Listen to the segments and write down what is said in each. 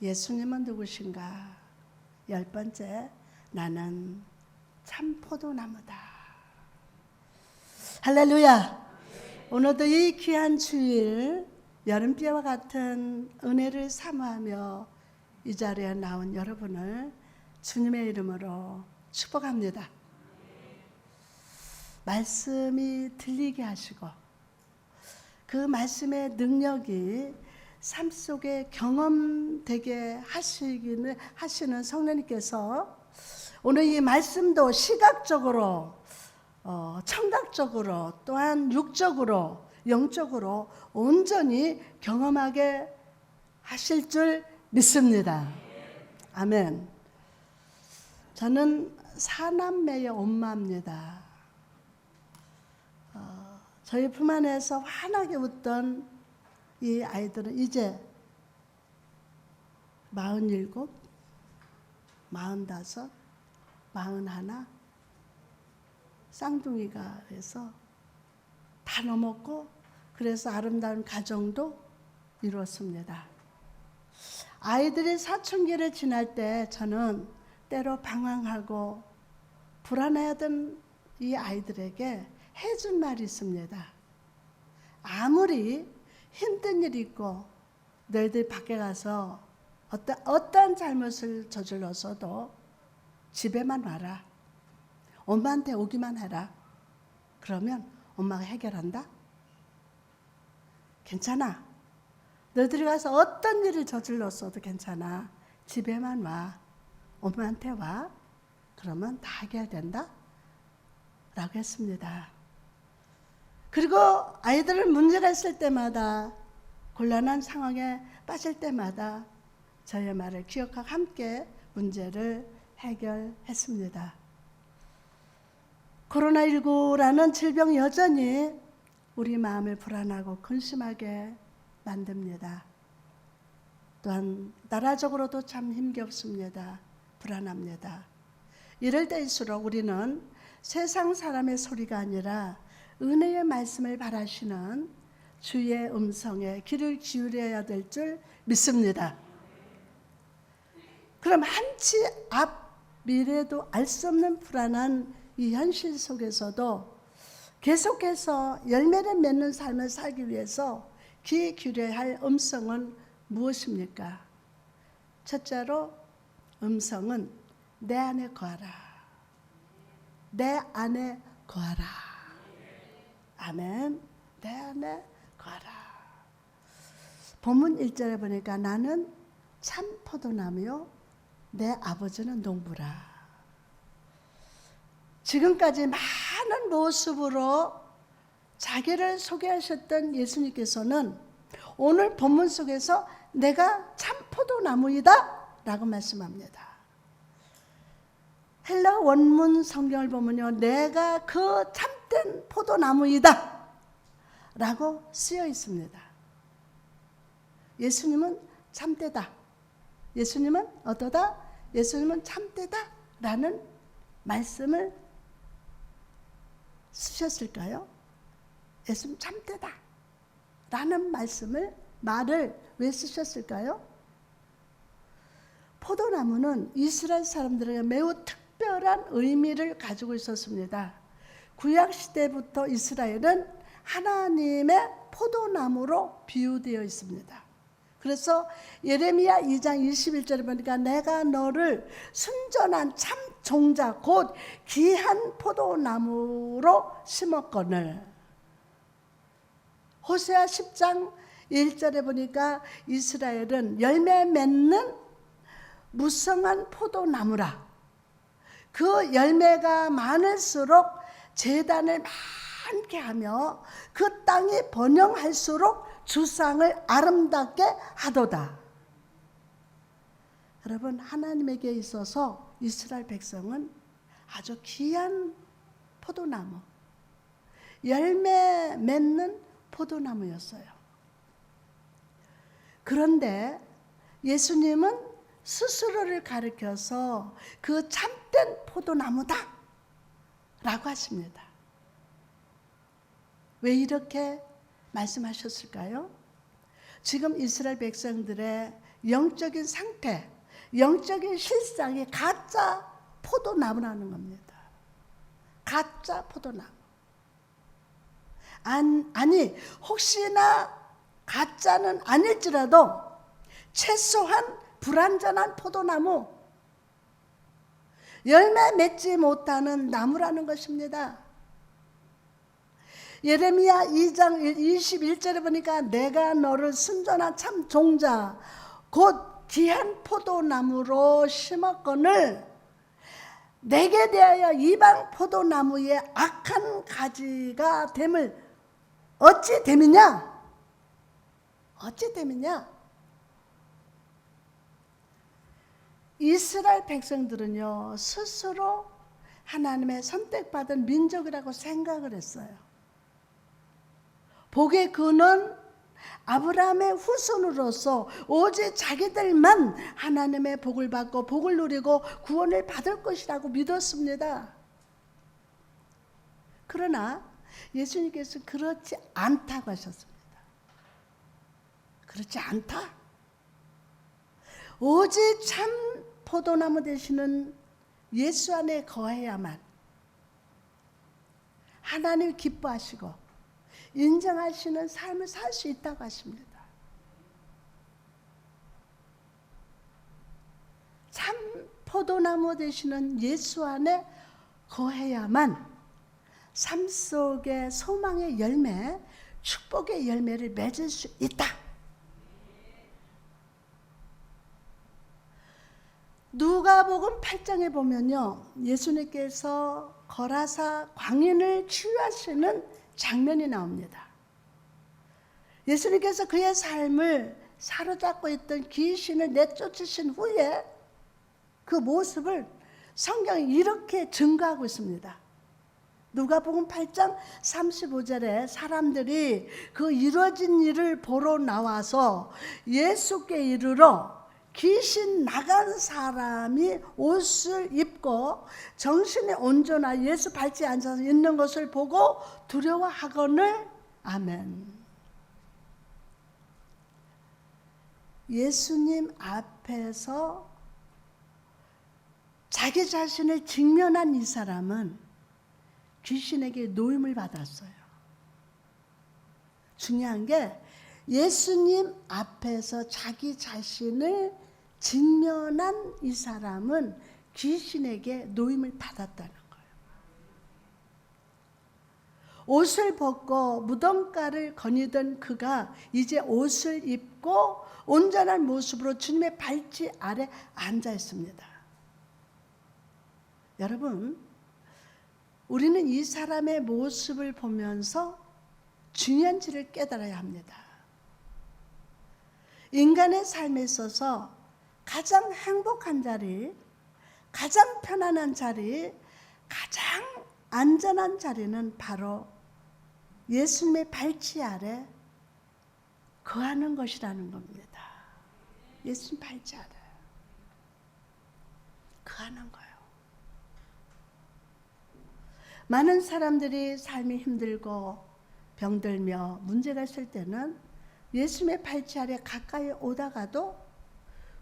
예수님은 누구신가? 10번째, 나는 참 포도나무다. 할렐루야. 오늘도 이 귀한 주일 여름비와 같은 은혜를 사모하며 이 자리에 나온 여러분을 주님의 이름으로 축복합니다. 말씀이 들리게 하시고 그 말씀의 능력이 삶 속에 경험되게 하시는 성령님께서 오늘 이 말씀도 시각적으로, 청각적으로, 또한 육적으로, 영적으로 온전히 경험하게 하실 줄 믿습니다. 아멘. 저는 사남매의 엄마입니다. 저희 품 안에서 환하게 웃던 이 아이들은 이제 47, 45, 41 쌍둥이가 해서 다 넘었고 그래서 아름다운 가정도 이루었습니다. 아이들이 사춘기를 지날 때 저는 때로 방황하고 불안해하던 이 아이들에게 해준 말이 있습니다. 아무리 힘든 일이 있고 너희들 밖에 가서 어떤 잘못을 저질렀어도 집에만 와라. 엄마한테 오기만 해라. 그러면 엄마가 해결한다. 괜찮아. 너희들이 가서 어떤 일을 저질렀어도 괜찮아. 집에만 와. 엄마한테 와. 그러면 다 해결된다. 라고 했습니다. 그리고 아이들은 문제가 있을 때마다 곤란한 상황에 빠질 때마다 저의 말을 기억하고 함께 문제를 해결했습니다. 코로나19라는 질병 여전히 우리 마음을 불안하고 근심하게 만듭니다. 또한 나라적으로도 참 힘겹습니다. 불안합니다. 이럴 때일수록 우리는 세상 사람의 소리가 아니라 은혜의 말씀을 바라시는 주의 음성에 귀를 기울여야 될 줄 믿습니다. 그럼 한치 앞 미래도 알 수 없는 불안한 이 현실 속에서도 계속해서 열매를 맺는 삶을 살기 위해서 귀 기울여야 할 음성은 무엇입니까? 첫째로 음성은 내 안에 거하라. 내 안에 거하라. 아멘. 내 안에 거하라. 본문 1절에 보니까 나는 참 포도나무요 내 아버지는 농부라. 지금까지 많은 모습으로 자기를 소개하셨던 예수님께서는 오늘 본문 속에서 내가 참 포도나무이다 라고 말씀합니다. 헬라 원문 성경을 보면요, 내가 그 참된 포도나무이다 라고 쓰여 있습니다. 예수님은 참되다. 예수님은 어떠다? 예수님은 참되다 라는 말씀을 쓰셨을까요? 예수님 참되다 라는 말을 왜 쓰셨을까요? 포도나무는 이스라엘 사람들에게 매우 특별한 의미를 가지고 있었습니다. 구약시대부터 이스라엘은 하나님의 포도나무로 비유되어 있습니다. 그래서 예레미야 2장 21절에 보니까 내가 너를 순전한 참 종자 곧 귀한 포도나무로 심었거늘. 호세아 10장 1절에 보니까 이스라엘은 열매 맺는 무성한 포도나무라. 그 열매가 많을수록 제단을 많게 하며 그 땅이 번영할수록 주상을 아름답게 하도다. 여러분, 하나님에게 있어서 이스라엘 백성은 아주 귀한 포도나무, 열매 맺는 포도나무였어요. 그런데 예수님은 스스로를 가리켜서 그 참된 포도나무다 라고 하십니다. 왜 이렇게 말씀하셨을까요? 지금 이스라엘 백성들의 영적인 상태, 영적인 실상이 가짜 포도나무라는 겁니다. 가짜 포도나무. 아니 혹시나 가짜는 아닐지라도 최소한 불완전한 포도나무, 열매 맺지 못하는 나무라는 것입니다. 예레미야 2장 21절에 보니까 내가 너를 순전한 참 종자 곧 귀한 포도나무로 심었거늘 내게 대하여 이방 포도나무의 악한 가지가 됨을 어찌 됨이냐? 어찌 됨이냐? 이스라엘 백성들은요 스스로 하나님의 선택받은 민족이라고 생각을 했어요. 복의 근원 아브라함의 후손으로서 오직 자기들만 하나님의 복을 받고 복을 누리고 구원을 받을 것이라고 믿었습니다. 그러나 예수님께서 그렇지 않다고 하셨습니다. 그렇지 않다. 오직 참 포도나무 되시는 예수 안에 거해야만 하나님 기뻐하시고 인정하시는 삶을 살 수 있다고 하십니다. 참 포도나무 되시는 예수 안에 거해야만 삶 속에 소망의 열매, 축복의 열매를 맺을 수 있다. 누가복음 8장에 보면요, 예수님께서 거라사 광인을 치유하시는 장면이 나옵니다. 예수님께서 그의 삶을 사로잡고 있던 귀신을 내쫓으신 후에 그 모습을 성경이 이렇게 증거하고 있습니다. 누가복음 8장 35절에 사람들이 그 이루어진 일을 보러 나와서 예수께 이르러 귀신 나간 사람이 옷을 입고 정신이 온전하여 예수 발치에 앉아서 있는 것을 보고 두려워하거늘. 아멘. 예수님 앞에서 자기 자신을 직면한 이 사람은 귀신에게 노임을 받았어요. 중요한 게 예수님 앞에서 자기 자신을 직면한 이 사람은 귀신에게 노임을 받았다는 거예요. 옷을 벗고 무덤가를 거니던 그가 이제 옷을 입고 온전한 모습으로 주님의 발치 아래 앉아 있습니다. 여러분, 우리는 이 사람의 모습을 보면서 중요한 질을 깨달아야 합니다. 인간의 삶에 있어서 가장 행복한 자리, 가장 편안한 자리, 가장 안전한 자리는 바로 예수님의 발치 아래 거하는 것이라는 겁니다. 예수님 발치 아래 거하는 거예요. 많은 사람들이 삶이 힘들고 병들며 문제가 있을 때는 예수님의 발치 아래 가까이 오다가도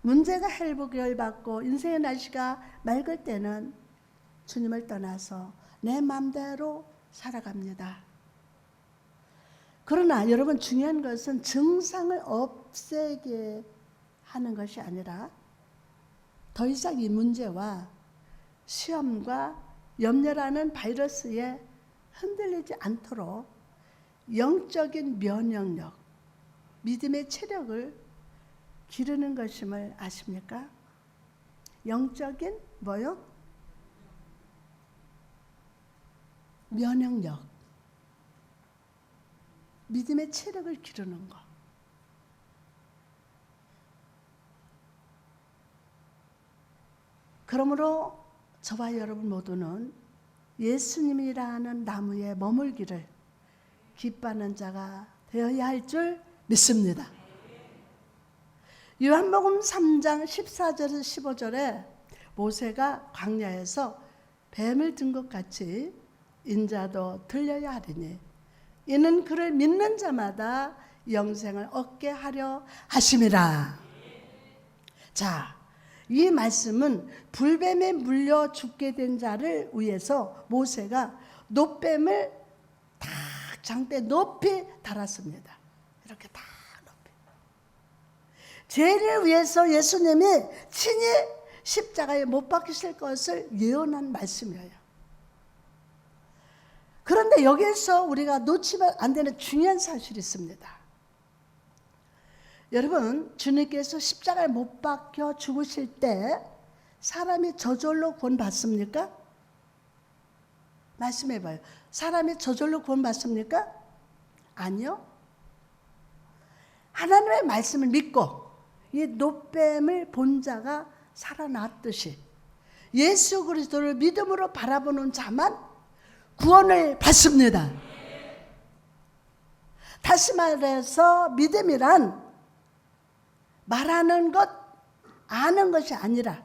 문제가 해결받고 인생의 날씨가 맑을 때는 주님을 떠나서 내 마음대로 살아갑니다. 그러나 여러분, 중요한 것은 증상을 없애게 하는 것이 아니라 더 이상 이 문제와 시험과 염려라는 바이러스에 흔들리지 않도록 영적인 면역력, 믿음의 체력을 기르는 것임을 아십니까? 영적인 뭐요? 면역력, 믿음의 체력을 기르는 것. 그러므로 저와 여러분 모두는 예수님이라는 나무에 머물기를 기뻐하는 자가 되어야 할 줄 믿습니다. 요한복음 3장 14절에서 15절에 모세가 광야에서 뱀을 든 것 같이 인자도 들려야 하리니 이는 그를 믿는 자마다 영생을 얻게 하려 하심이라. 자, 이 말씀은 불뱀에 물려 죽게 된 자를 위해서 모세가 놋뱀을 딱 장대 높이 달았습니다. 이렇게 딱 높이. 죄를 위해서 예수님이 친히 십자가에 못 박히실 것을 예언한 말씀이에요. 그런데 여기에서 우리가 놓치면 안 되는 중요한 사실이 있습니다. 여러분, 주님께서 십자가에 못 박혀 죽으실 때 사람이 저절로 구원받습니까? 말씀해봐요. 사람이 저절로 구원받습니까? 아니요. 하나님의 말씀을 믿고 이 놋뱀을 본 자가 살아났듯이 예수 그리스도를 믿음으로 바라보는 자만 구원을 받습니다. 다시 말해서 믿음이란 말하는 것, 아는 것이 아니라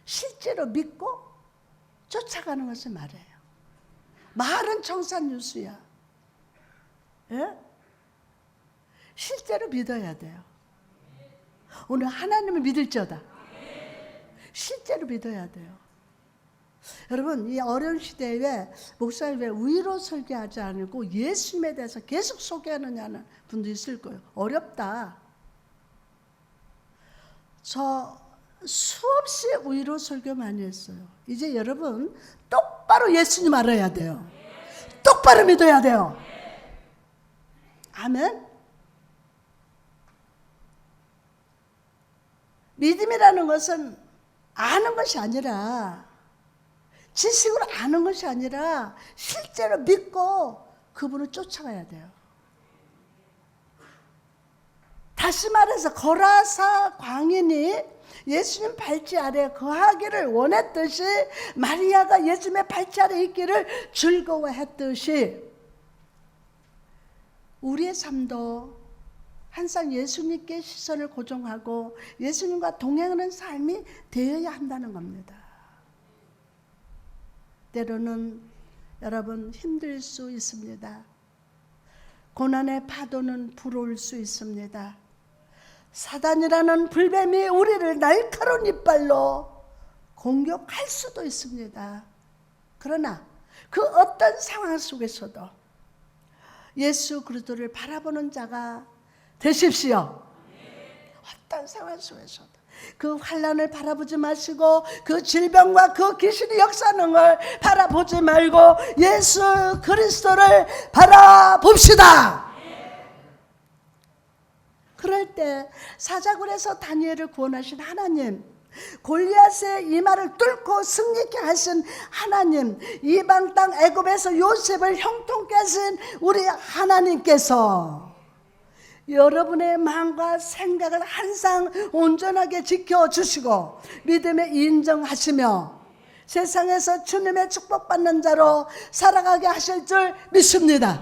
실제로 믿고 쫓아가는 것을 말해요. 말은 청산유수야. 예? 실제로 믿어야 돼요. 오늘 하나님을 믿을지어다. 실제로 믿어야 돼요. 여러분, 이 어려운 시대에 목사님 왜 위로 설교하지 않고 예수님에 대해서 계속 소개하느냐는 분도 있을 거예요. 어렵다. 저 수없이 위로 설교 많이 했어요. 이제 여러분 똑바로 예수님 알아야 돼요. 똑바로 믿어야 돼요. 아멘. 믿음이라는 것은 아는 것이 아니라 지식으로 아는 것이 아니라 실제로 믿고 그분을 쫓아가야 돼요. 다시 말해서 거라사 광인이 예수님 발치 아래 거하기를 원했듯이 마리아가 예수님의 발치 아래 있기를 즐거워했듯이 우리의 삶도 항상 예수님께 시선을 고정하고 예수님과 동행하는 삶이 되어야 한다는 겁니다. 때로는 여러분 힘들 수 있습니다. 고난의 파도는 불어올 수 있습니다. 사단이라는 불뱀이 우리를 날카로운 이빨로 공격할 수도 있습니다. 그러나 그 어떤 상황 속에서도 예수 그리스도를 바라보는 자가 되십시오. 어떤 상황 속에서도 그 환난을 바라보지 마시고 그 질병과 그 귀신의 역사하는 걸 바라보지 말고 예수 그리스도를 바라봅시다. 그럴 때 사자굴에서 다니엘을 구원하신 하나님, 골리앗의 이마를 뚫고 승리케 하신 하나님, 이방 땅 애굽에서 요셉을 형통케 하신 우리 하나님께서 여러분의 마음과 생각을 항상 온전하게 지켜주시고 믿음에 인정하시며 세상에서 주님의 축복받는 자로 살아가게 하실 줄 믿습니다.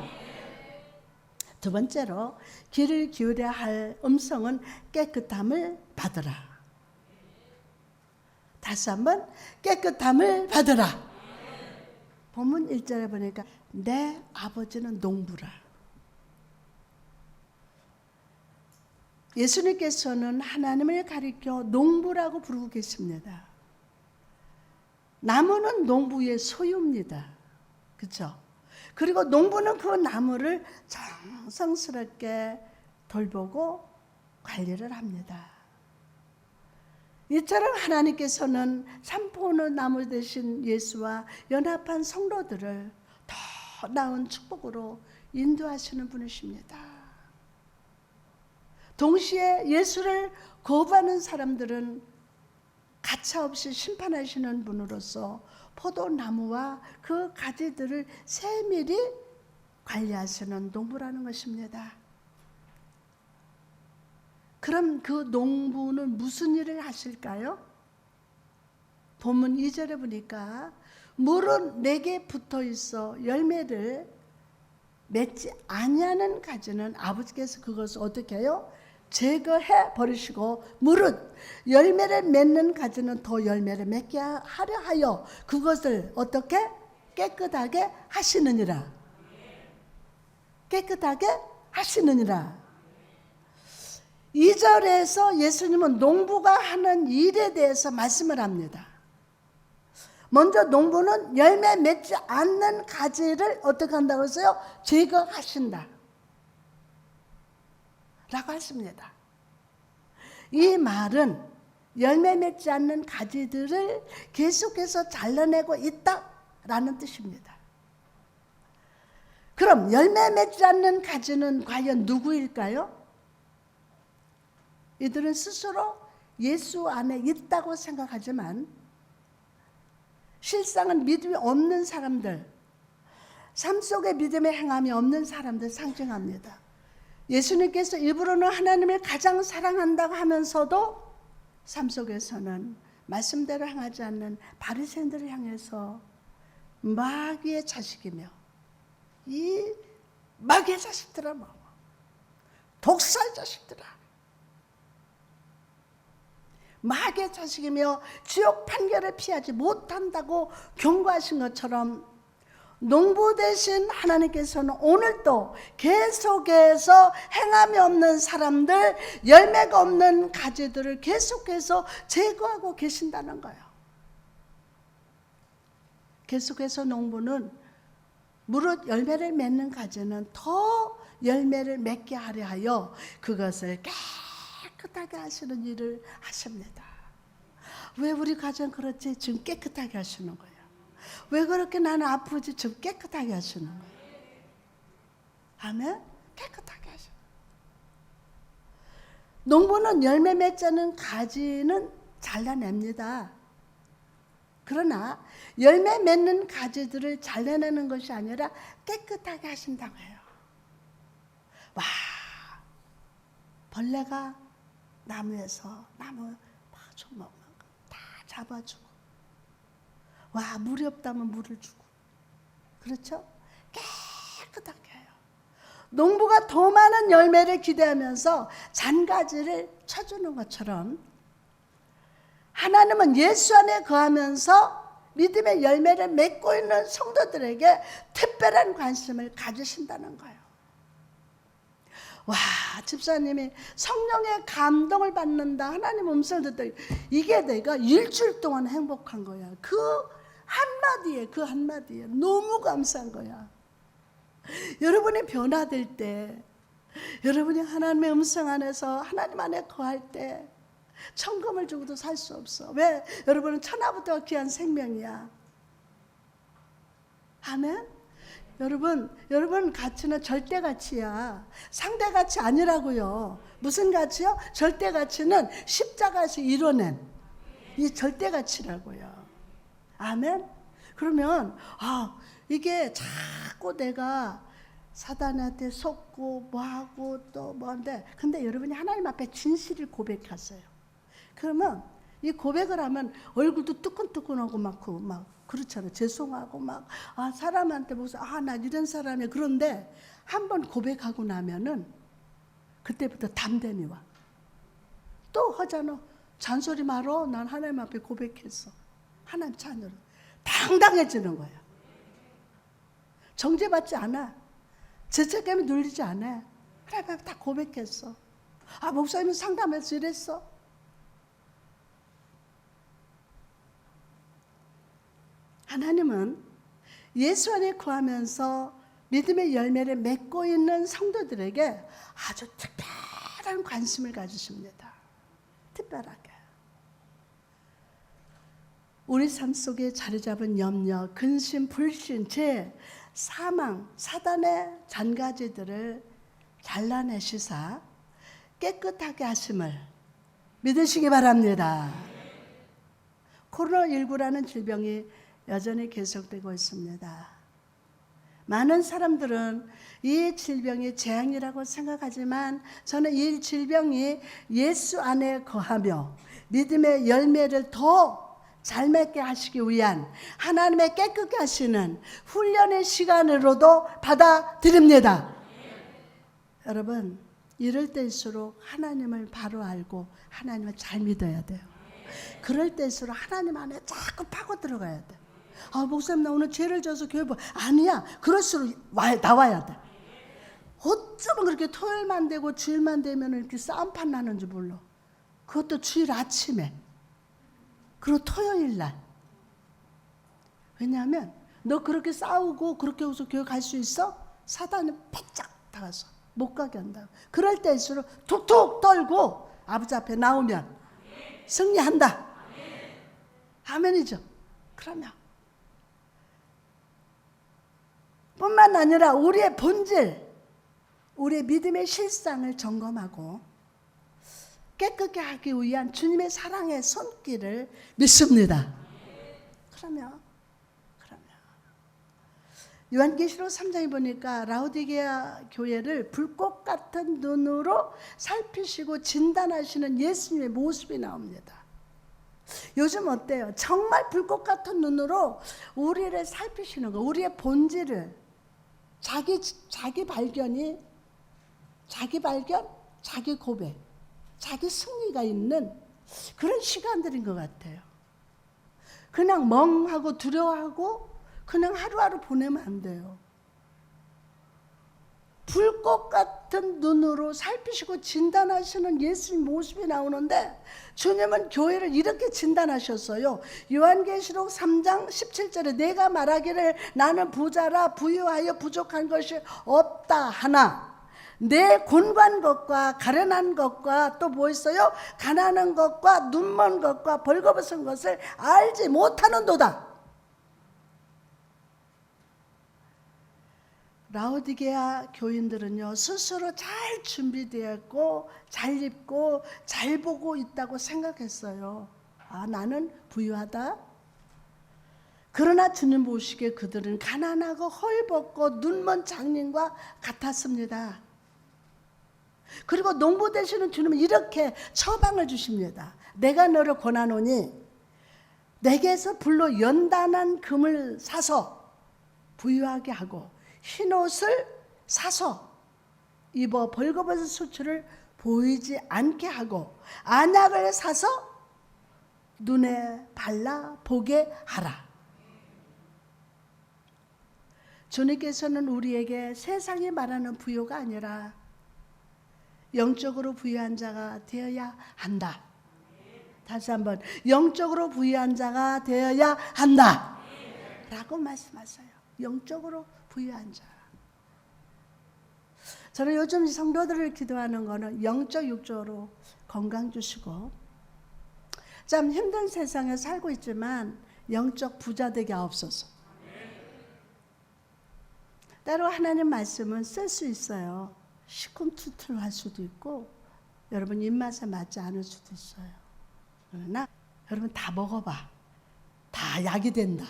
두 번째로 귀를 기울여야 할 음성은 깨끗함을 받으라. 다시 한번 깨끗함을 받으라. 본문 1절에 보니까 내 아버지는 농부라. 예수님께서는 하나님을 가리켜 농부라고 부르고 계십니다. 나무는 농부의 소유입니다. 그렇죠? 그리고 농부는 그 나무를 정성스럽게 돌보고 관리를 합니다. 이처럼 하나님께서는 산포는 나무 되신 예수와 연합한 성도들을 더 나은 축복으로 인도하시는 분이십니다. 동시에 예수를 거부하는 사람들은 가차없이 심판하시는 분으로서 포도나무와 그 가지들을 세밀히 관리하시는 농부라는 것입니다. 그럼 그 농부는 무슨 일을 하실까요? 본문 2절에 보니까 물은 내게 붙어 있어 열매를 맺지 아니하는 가지는 아버지께서 그것을 어떻게 해요? 제거해 버리시고 물은 열매를 맺는 가지는 더 열매를 맺게 하려 하여 그것을 어떻게? 깨끗하게 하시느니라. 깨끗하게 하시느니라. 2절에서 예수님은 농부가 하는 일에 대해서 말씀을 합니다. 먼저 농부는 열매 맺지 않는 가지를 어떻게 한다고 했어요? 제거하신다 라고 했습니다. 이 말은 열매 맺지 않는 가지들을 계속해서 잘라내고 있다라는 뜻입니다. 그럼 열매 맺지 않는 가지는 과연 누구일까요? 이들은 스스로 예수 안에 있다고 생각하지만 실상은 믿음이 없는 사람들, 삶 속에 믿음의 행함이 없는 사람들 상징합니다. 예수님께서 일부러는 하나님을 가장 사랑한다고 하면서도 삶 속에서는 말씀대로 행하지 않는 바리새인들을 향해서 마귀의 자식이며 이 마귀의 자식들아 뭐 독살 자식들아 마귀의 자식이며 지옥 판결을 피하지 못한다고 경고하신 것처럼 농부 대신 하나님께서는 오늘도 계속해서 행함이 없는 사람들, 열매가 없는 가지들을 계속해서 제거하고 계신다는 거예요. 계속해서 농부는 무릇 열매를 맺는 가지는 더 열매를 맺게 하려 하여 그것을 깨끗하게 하시는 일을 하십니다. 왜 우리 가정 그렇지? 지금 깨끗하게 하시는 거예요. 왜 그렇게 나는 아프지? 지금 깨끗하게 하시는 거예요. 아멘? 깨끗하게 하시는 거예요. 농부는 열매 맺지 않는 가지는 잘라냅니다. 그러나 열매 맺는 가지들을 잘라내는 것이 아니라 깨끗하게 하신다고 해요. 와, 벌레가 나무에서 나무 파줘 먹는 거 다 잡아주고, 와, 물이 없다면 물을 주고, 그렇죠? 깨끗하게 해요. 농부가 더 많은 열매를 기대하면서 잔가지를 쳐주는 것처럼 하나님은 예수 안에 거하면서 믿음의 열매를 맺고 있는 성도들에게 특별한 관심을 가지신다는 거예요. 와, 집사님이 성령의 감동을 받는다, 하나님 음성을 듣다, 이게 내가 일주일 동안 행복한 거야. 그 한마디에 너무 감사한 거야. 여러분이 변화될 때, 여러분이 하나님의 음성 안에서 하나님 안에 거할 때 천금을 주고도 살 수 없어. 왜? 여러분은 천하보다 귀한 생명이야. 아멘? 여러분 가치는 절대 가치야. 상대 가치 아니라고요. 무슨 가치요? 절대 가치는 십자가에서 이뤄낸 이 절대 가치라고요. 아멘? 그러면 이게 자꾸 내가 사단한테 속고 뭐하고 또 뭐한데, 근데 여러분이 하나님 앞에 진실을 고백하세요. 그러면 이 고백을 하면 얼굴도 뜨끈뜨끈하고 막 그렇잖아요. 죄송하고 사람한테 무슨 나 이런 사람이야. 그런데 한번 고백하고 나면은 그때부터 담대미 와. 또 하잖아. 잔소리 말어. 난 하나님 앞에 고백했어. 하나님 자녀로 당당해지는 거야. 정죄받지 않아. 죄책감이 눌리지 않아. 하나님 앞에 다 고백했어. 목사님은 상담해서 이랬어. 하나님은 예수 안에 거하면서 믿음의 열매를 맺고 있는 성도들에게 아주 특별한 관심을 가지십니다. 특별하게. 우리 삶 속에 자리 잡은 염려, 근심, 불신, 죄, 사망, 사단의 잔가지들을 잘라내시사 깨끗하게 하심을 믿으시기 바랍니다. 코로나19라는 질병이 여전히 계속되고 있습니다. 많은 사람들은 이 질병이 재앙이라고 생각하지만 저는 이 질병이 예수 안에 거하며 믿음의 열매를 더 잘 맺게 하시기 위한 하나님의 깨끗게 하시는 훈련의 시간으로도 받아들입니다. 여러분, 이럴 때일수록 하나님을 바로 알고 하나님을 잘 믿어야 돼요. 그럴 때일수록 하나님 안에 자꾸 파고 들어가야 돼. 목사님 나 오늘 죄를 져서 교회 아니야. 그럴수록 나와야 돼. 어쩌면 그렇게 토요일만 되고 주일만 되면 이렇게 싸움판 나는지 몰라. 그것도 주일 아침에. 그리고 토요일 날. 왜냐하면 너 그렇게 싸우고 그렇게 해서 교회 갈 수 있어? 사단이 바짝 다가서 못 가게 한다. 그럴 때일수록 툭툭 떨고 아버지 앞에 나오면 승리한다. 아멘이죠. 그러면 뿐만 아니라 우리의 본질, 우리의 믿음의 실상을 점검하고 깨끗게 하기 위한 주님의 사랑의 손길을 믿습니다. 그러면 요한계시록 3장에 보니까 라오디게아 교회를 불꽃 같은 눈으로 살피시고 진단하시는 예수님의 모습이 나옵니다. 요즘 어때요? 정말 불꽃 같은 눈으로 우리를 살피시는 거, 우리의 본질을, 자기 발견, 자기 고백, 자기 승리가 있는 그런 시간들인 것 같아요. 그냥 멍하고 두려워하고 그냥 하루하루 보내면 안 돼요. 불꽃 같은 눈으로 살피시고 진단하시는 예수님 모습이 나오는데 주님은 교회를 이렇게 진단하셨어요. 요한계시록 3장 17절에 내가 말하기를 나는 부자라 부유하여 부족한 것이 없다 하나 내 곤고한 것과 가련한 것과 또 뭐 있어요? 가난한 것과 눈먼 것과 벌거벗은 것을 알지 못하는도다. 라오디게아 교인들은요 스스로 잘 준비되었고 잘 입고 잘 보고 있다고 생각했어요. 아, 나는 부유하다. 그러나 주님 보시기에 그들은 가난하고 헐벗고 눈먼 장님과 같았습니다. 그리고 농부 되시는 주님은 이렇게 처방을 주십니다. 내가 너를 권하노니 내게서 불로 연단한 금을 사서 부유하게 하고 흰옷을 사서 입어 벌거벗은 수치를 보이지 않게 하고 안약을 사서 눈에 발라 보게 하라. 주님께서는 우리에게 세상이 말하는 부유가 아니라 영적으로 부유한 자가 되어야 한다. 다시 한번 영적으로 부유한 자가 되어야 한다 라고 말씀하세요. 영적으로 부유한 자. 저는 요즘 성도들을 기도하는 거는 영적 육적으로 건강 주시고 참 힘든 세상에 살고 있지만 영적 부자 되게 하옵소서. 때로 하나님 말씀은 쓸 수 있어요. 시큰투투할 수도 있고 여러분 입맛에 맞지 않을 수도 있어요. 그러나 여러분 다 먹어봐. 다 약이 된다.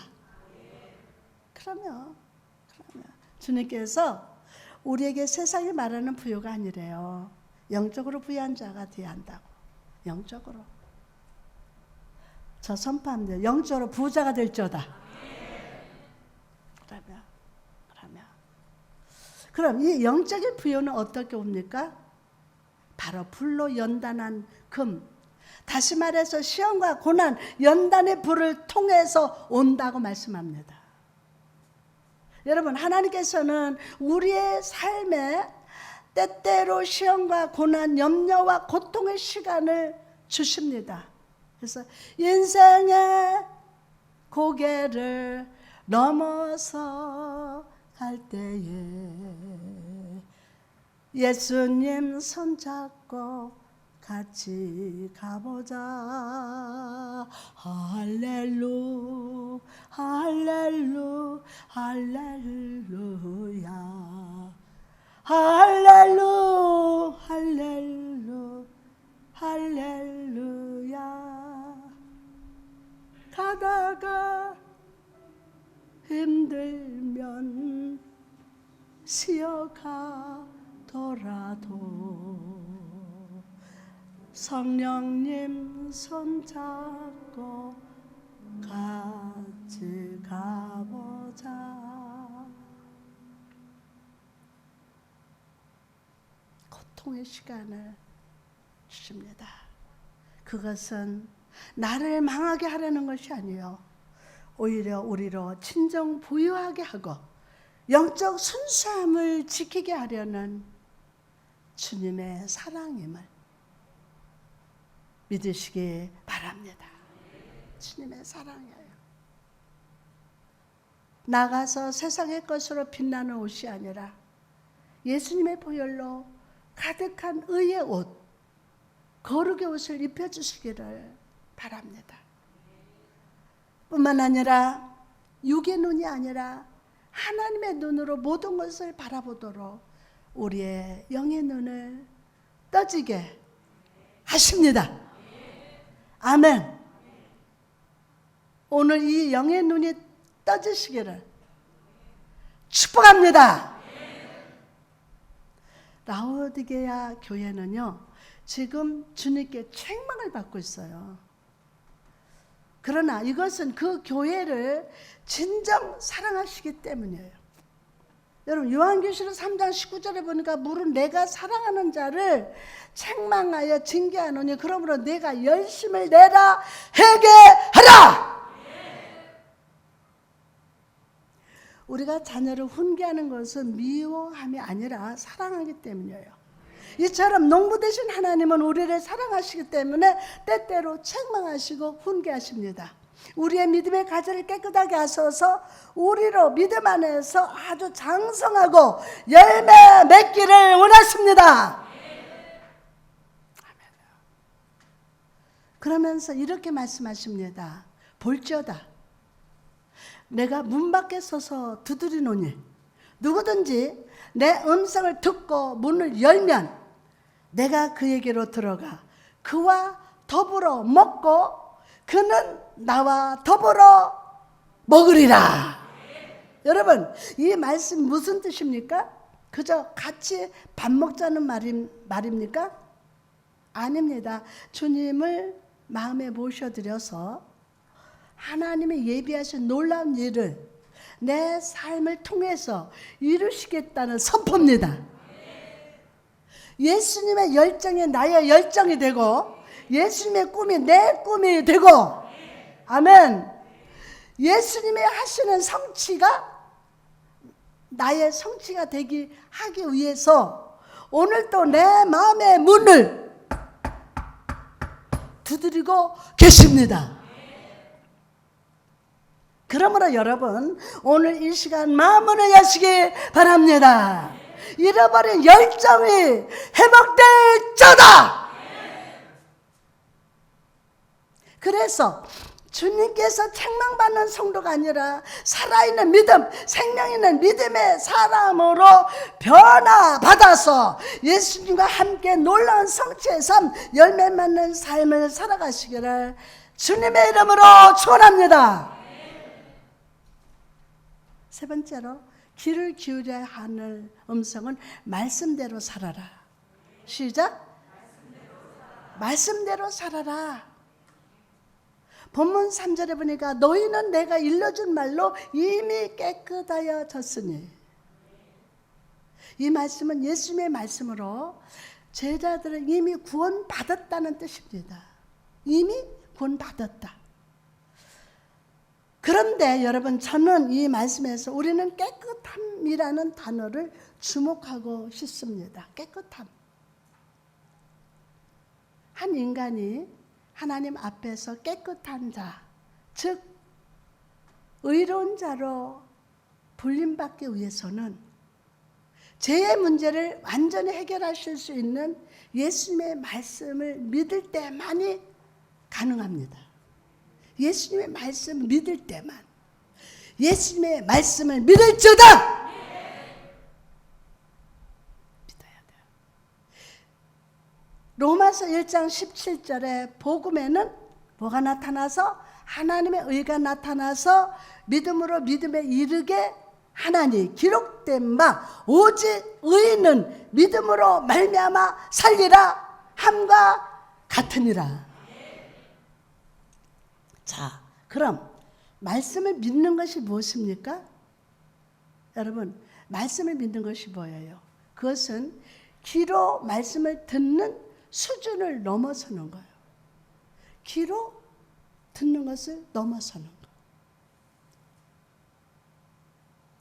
그러면 주님께서 우리에게 세상이 말하는 부유가 아니래요. 영적으로 부유한 자가 되어야 한다고. 영적으로. 저 선포합니다. 영적으로 부자가 될지어다. 그럼 이 영적인 부유는 어떻게 옵니까? 바로 불로 연단한 금. 다시 말해서 시험과 고난, 연단의 불을 통해서 온다고 말씀합니다. 여러분 하나님께서는 우리의 삶에 때때로 시험과 고난, 염려와 고통의 시간을 주십니다. 그래서 인생의 고개를 넘어서 갈 때에 예수님 손잡고 같이 가보자. 할렐루 할렐루 할렐루야 할렐루 할렐루 할렐루야. 가다가 힘들면 쉬어가더라도 성령님 손잡고 같이 가보자. 고통의 시간을 주십니다. 그것은 나를 망하게 하려는 것이 아니에요. 오히려 우리로 진정 부유하게 하고 영적 순수함을 지키게 하려는 주님의 사랑임을 믿으시기 바랍니다. 주님의 사랑이에요. 나가서 세상의 것으로 빛나는 옷이 아니라 예수님의 보혈로 가득한 의의 옷, 거룩의 옷을 입혀주시기를 바랍니다. 뿐만 아니라 육의 눈이 아니라 하나님의 눈으로 모든 것을 바라보도록 우리의 영의 눈을 떠지게 하십니다. 아멘. 오늘 이 영의 눈이 떠지시기를 축복합니다. 라오디게아 교회는요, 지금 주님께 책망을 받고 있어요. 그러나 이것은 그 교회를 진정 사랑하시기 때문이에요. 여러분, 요한계시록 3장 19절에 보니까 물은 내가 사랑하는 자를 책망하여 징계하노니 그러므로 내가 열심을 내라 회개하라. 우리가 자녀를 훈계하는 것은 미워함이 아니라 사랑하기 때문이에요. 이처럼 농부 되신 하나님은 우리를 사랑하시기 때문에 때때로 책망하시고 훈계하십니다. 우리의 믿음의 가지를 깨끗하게 하셔서 우리로 믿음 안에서 아주 장성하고 열매 맺기를 원하십니다. 그러면서 이렇게 말씀하십니다. 볼지어다 내가 문 밖에 서서 두드리노니 누구든지 내 음성을 듣고 문을 열면 내가 그에게로 들어가 그와 더불어 먹고 그는 나와 더불어 먹으리라. 여러분, 이 말씀 무슨 뜻입니까? 그저 같이 밥 먹자는 말입니까? 아닙니다. 주님을 마음에 모셔드려서 하나님의 예비하신 놀라운 일을 내 삶을 통해서 이루시겠다는 선포입니다. 예수님의 열정이 나의 열정이 되고 예수님의 꿈이 내 꿈이 되고, 아멘. 예수님이 하시는 성취가 나의 성취가 하기 위해서 오늘도 내 마음의 문을 두드리고 계십니다. 그러므로 여러분, 오늘 이 시간 마음문을 여시기 바랍니다. 잃어버린 열정이 회복될 자다. 그래서 주님께서 책망받는 성도가 아니라 살아있는 믿음, 생명 있는 믿음의 사람으로 변화받아서 예수님과 함께 놀라운 성취의 삶, 열매 맺는 삶을 살아가시기를 주님의 이름으로 축원합니다. 세 번째로 귀를 기울여야 하는 음성은 말씀대로 살아라. 시작. 말씀대로 살아라. 본문 3절에 보니까 너희는 내가 일러준 말로 이미 깨끗하여졌으니, 이 말씀은 예수님의 말씀으로 제자들은 이미 구원받았다는 뜻입니다. 이미 구원받았다. 그런데 여러분, 저는 이 말씀에서 우리는 깨끗함이라는 단어를 주목하고 싶습니다. 깨끗함. 한 인간이 하나님 앞에서 깨끗한 자, 즉 의로운 자로 불림받기 위해서는 죄의 문제를 완전히 해결하실 수 있는 예수님의 말씀을 믿을 때만이 가능합니다. 예수님의 말씀을 믿을 때만. 예수님의 말씀을 믿을지어다. 로마서 1장 17절에 복음에는 뭐가 나타나서 하나님의 의가 나타나서 믿음으로 믿음에 이르게 하나니 기록된 바 오직 의인은 믿음으로 말미암아 살리라 함과 같으니라. 자, 그럼 말씀을 믿는 것이 무엇입니까? 여러분, 말씀을 믿는 것이 뭐예요? 그것은 귀로 말씀을 듣는 수준을 넘어서는 거예요. 귀로 듣는 것을 넘어서는 거예요.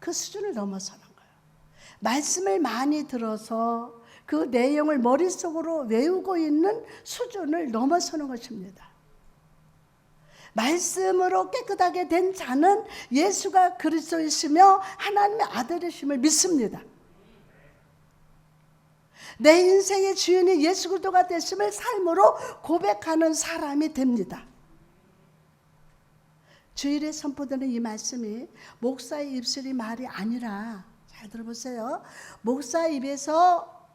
그 수준을 넘어서는 거예요. 말씀을 많이 들어서 그 내용을 머릿속으로 외우고 있는 수준을 넘어서는 것입니다. 말씀으로 깨끗하게 된 자는 예수가 그리스도이시며 하나님의 아들이심을 믿습니다. 내 인생의 주인이 예수 그리스도가 되심을 삶으로 고백하는 사람이 됩니다. 주일에 선포되는 이 말씀이 목사의 입술이 말이 아니라, 잘 들어보세요, 목사의 입에서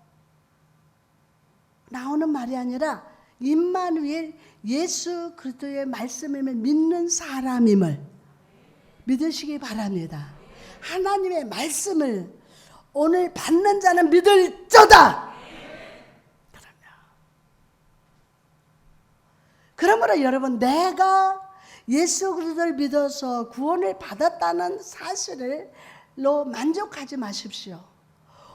나오는 말이 아니라 임마누엘 예수 그리스도의 말씀임을 믿는 사람임을 믿으시기 바랍니다. 하나님의 말씀을 오늘 받는 자는 믿을저다. 그러므로 여러분, 내가 예수 그리스도를 믿어서 구원을 받았다는 사실로 만족하지 마십시오.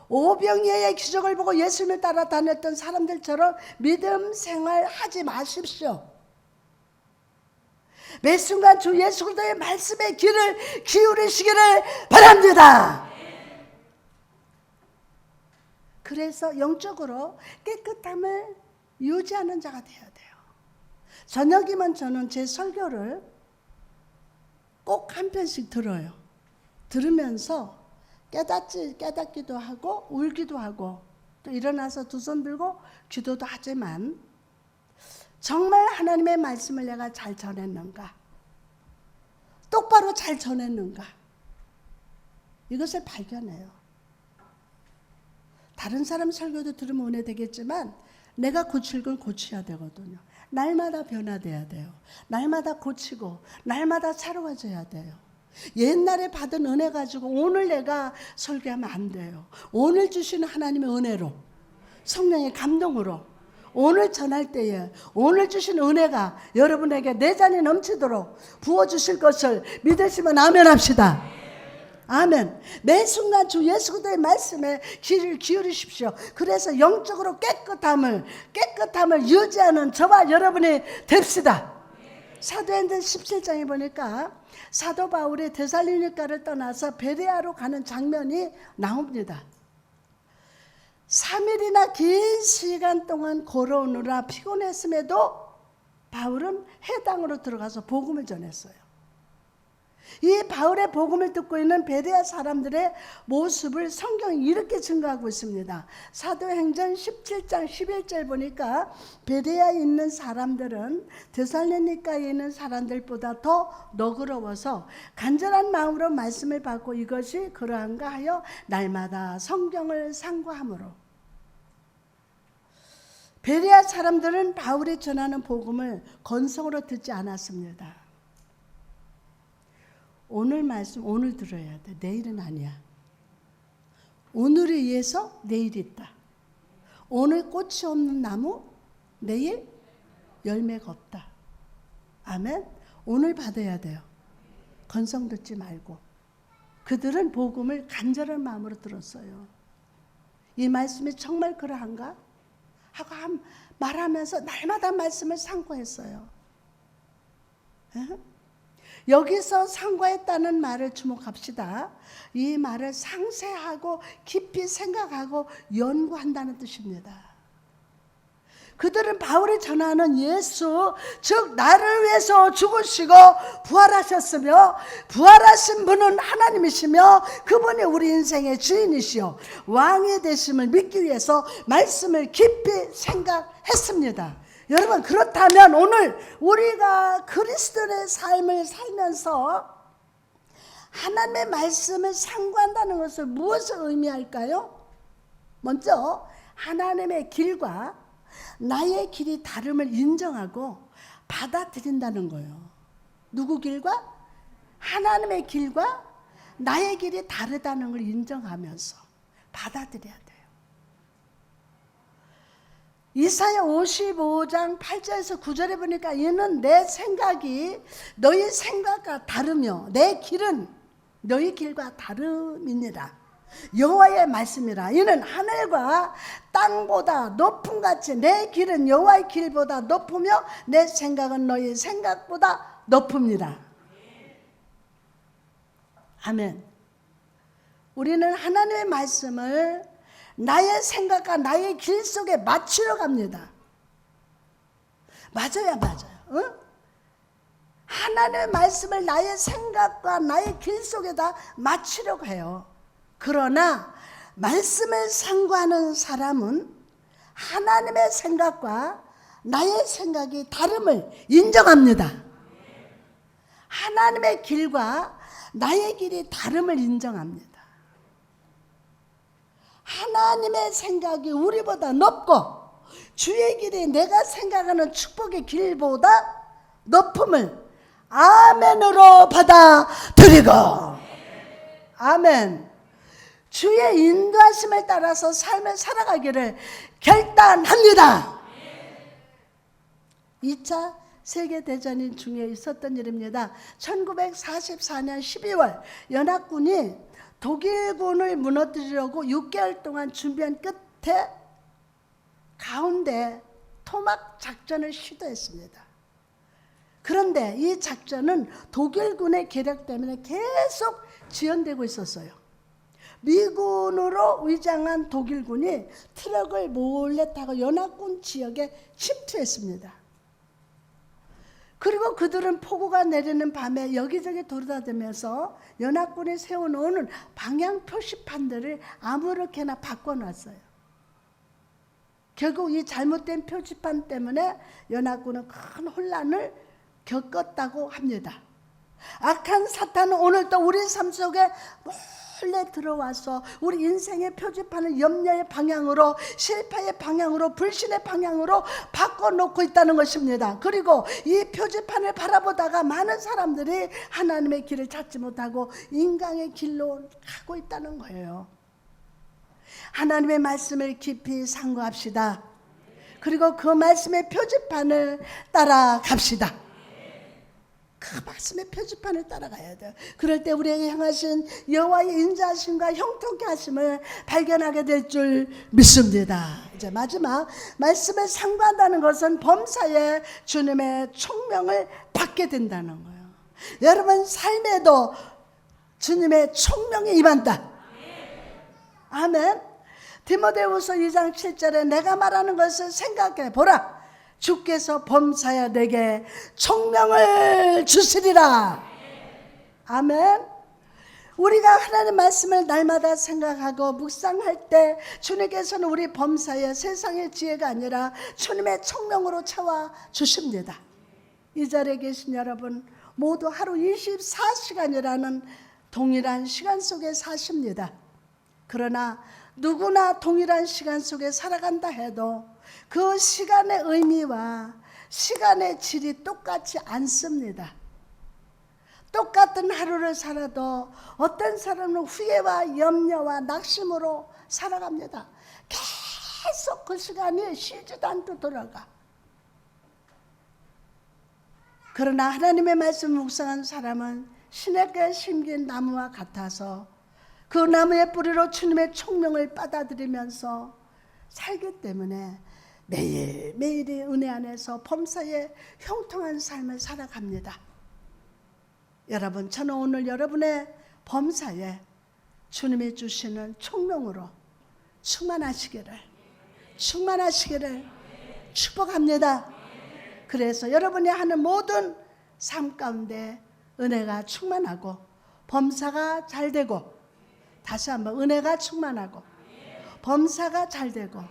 오병이어의 기적을 보고 예수님을 따라 다녔던 사람들처럼 믿음 생활하지 마십시오. 매 순간 주 예수 그리스도의 말씀에 귀를 기울이시기를 바랍니다. 그래서 영적으로 깨끗함을 유지하는 자가 되어야 돼요. 저녁이면 저는 제 설교를 꼭 한 편씩 들어요. 들으면서 깨닫기도 하고 울기도 하고 또 일어나서 두 손 들고 기도도 하지만 정말 하나님의 말씀을 내가 잘 전했는가? 똑바로 잘 전했는가? 이것을 발견해요. 다른 사람 설교도 들으면 은혜 되겠지만 내가 고칠 건 고쳐야 되거든요. 날마다 변화돼야 돼요. 날마다 고치고 날마다 새로워져야 돼요. 옛날에 받은 은혜 가지고 오늘 내가 설교하면 안 돼요. 오늘 주시는 하나님의 은혜로, 성령의 감동으로 오늘 전할 때에 오늘 주신 은혜가 여러분에게 내 잔이 넘치도록 부어주실 것을 믿으시면 아멘 합시다. 아멘. 매 순간 주 예수 그리스도의 말씀에 귀를 기울이십시오. 그래서 영적으로 깨끗함을 유지하는 저와 여러분이 됩시다. 사도행전 17장에 보니까 사도 바울이 데살로니가를 떠나서 베레아로 가는 장면이 나옵니다. 3일이나 긴 시간 동안 걸어오느라 피곤했음에도 바울은 해당으로 들어가서 복음을 전했어요. 이 바울의 복음을 듣고 있는 베레아 사람들의 모습을 성경이 이렇게 증거하고 있습니다. 사도행전 17장 11절 보니까 베레아에 있는 사람들은 데살로니가에 있는 사람들보다 더 너그러워서 간절한 마음으로 말씀을 받고 이것이 그러한가 하여 날마다 성경을 상고함으로. 베레아 사람들은 바울이 전하는 복음을 건성으로 듣지 않았습니다. 오늘 말씀 오늘 들어야 돼. 내일은 아니야. 오늘에 의해서 내일이 있다. 오늘 꽃이 없는 나무 내일 열매가 없다. 아멘. 오늘 받아야 돼요. 건성 듣지 말고. 그들은 복음을 간절한 마음으로 들었어요. 이 말씀이 정말 그러한가? 하고 말하면서 날마다 말씀을 상고했어요. 여기서 상고했다는 말을 주목합시다. 이 말을 상세하고 깊이 생각하고 연구한다는 뜻입니다. 그들은 바울이 전하는 예수, 즉 나를 위해서 죽으시고 부활하셨으며 부활하신 분은 하나님이시며 그분이 우리 인생의 주인이시요 왕이 되심을 믿기 위해서 말씀을 깊이 생각했습니다. 여러분, 그렇다면 오늘 우리가 그리스도의 삶을 살면서 하나님의 말씀을 상고한다는 것을 무엇을 의미할까요? 먼저 하나님의 길과 나의 길이 다름을 인정하고 받아들인다는 거예요. 누구 길과? 하나님의 길과 나의 길이 다르다는 걸 인정하면서 받아들여야 돼요. 이사야 55장 8절에서 9절에 보니까 이는 내 생각이 너희 생각과 다르며 내 길은 너희 길과 다름이니라. 여호와의 말씀이라. 이는 하늘과 땅보다 높음같이 내 길은 여호와의 길보다 높으며 내 생각은 너희 생각보다 높음이라. 아멘. 우리는 하나님의 말씀을 나의 생각과 나의 길 속에 맞추려 갑니다. 맞아요. 어? 하나님의 말씀을 나의 생각과 나의 길 속에다 맞추려고 해요. 그러나 말씀을 상고하는 사람은 하나님의 생각과 나의 생각이 다름을 인정합니다. 하나님의 길과 나의 길이 다름을 인정합니다. 하나님의 생각이 우리보다 높고 주의 길이 내가 생각하는 축복의 길보다 높음을 아멘으로 받아들이고, 아멘. 주의 인도하심을 따라서 삶을 살아가기를 결단합니다. 2차 세계대전 중에 있었던 일입니다. 1944년 12월 연합군이 독일군을 무너뜨리려고 6개월 동안 준비한 끝에 가운데 토막 작전을 시도했습니다. 그런데 이 작전은 독일군의 계략 때문에 계속 지연되고 있었어요. 미군으로 위장한 독일군이 트럭을 몰래 타고 연합군 지역에 침투했습니다. 그리고 그들은 폭우가 내리는 밤에 여기저기 돌아다니면서 연합군이 세워놓은 방향 표시판들을 아무렇게나 바꿔놨어요. 결국 이 잘못된 표지판 때문에 연합군은 큰 혼란을 겪었다고 합니다. 악한 사탄은 오늘도 우리 삶 속에 몰래 들어와서 우리 인생의 표지판을 염려의 방향으로, 실패의 방향으로, 불신의 방향으로 바꿔놓고 있다는 것입니다. 그리고 이 표지판을 바라보다가 많은 사람들이 하나님의 길을 찾지 못하고 인간의 길로 가고 있다는 거예요. 하나님의 말씀을 깊이 상고합시다. 그리고 그 말씀의 표지판을 따라갑시다. 그 말씀의 표지판을 따라가야 돼요. 그럴 때 우리에게 향하신 여호와의 인자하심과 형통케 하심을 발견하게 될 줄 믿습니다. 이제 마지막, 말씀을 상고한다는 것은 범사에 주님의 총명을 받게 된다는 거예요. 여러분 삶에도 주님의 총명이 임한다. 아멘. 디모데후서 2장 7절에 내가 말하는 것을 생각해 보라. 주께서 범사야 내게 총명을 주시리라. 아멘. 우리가 하나님 말씀을 날마다 생각하고 묵상할 때 주님께서는 우리 범사에 세상의 지혜가 아니라 주님의 총명으로 채워 주십니다. 이 자리에 계신 여러분 모두 하루 24시간이라는 동일한 시간 속에 사십니다. 그러나 누구나 동일한 시간 속에 살아간다 해도 그 시간의 의미와 시간의 질이 똑같지 않습니다. 똑같은 하루를 살아도 어떤 사람은 후회와 염려와 낙심으로 살아갑니다. 계속 그 시간이 쉬지도 않고 돌아가. 그러나 하나님의 말씀을 묵상한 사람은 시냇가에 심긴 나무와 같아서 그 나무의 뿌리로 주님의 총명을 받아들이면서 살기 때문에 매일매일의 은혜 안에서 범사에 형통한 삶을 살아갑니다. 여러분, 저는 오늘 여러분의 범사에 주님이 주시는 총명으로 충만하시기를 축복합니다. 그래서 여러분이 하는 모든 삶 가운데 은혜가 충만하고 범사가 잘 되고, 다시 한번 은혜가 충만하고 범사가 잘 되고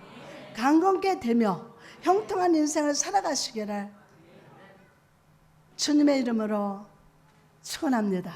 강건케 되며 형통한 인생을 살아가시기를 주님의 이름으로 축원합니다.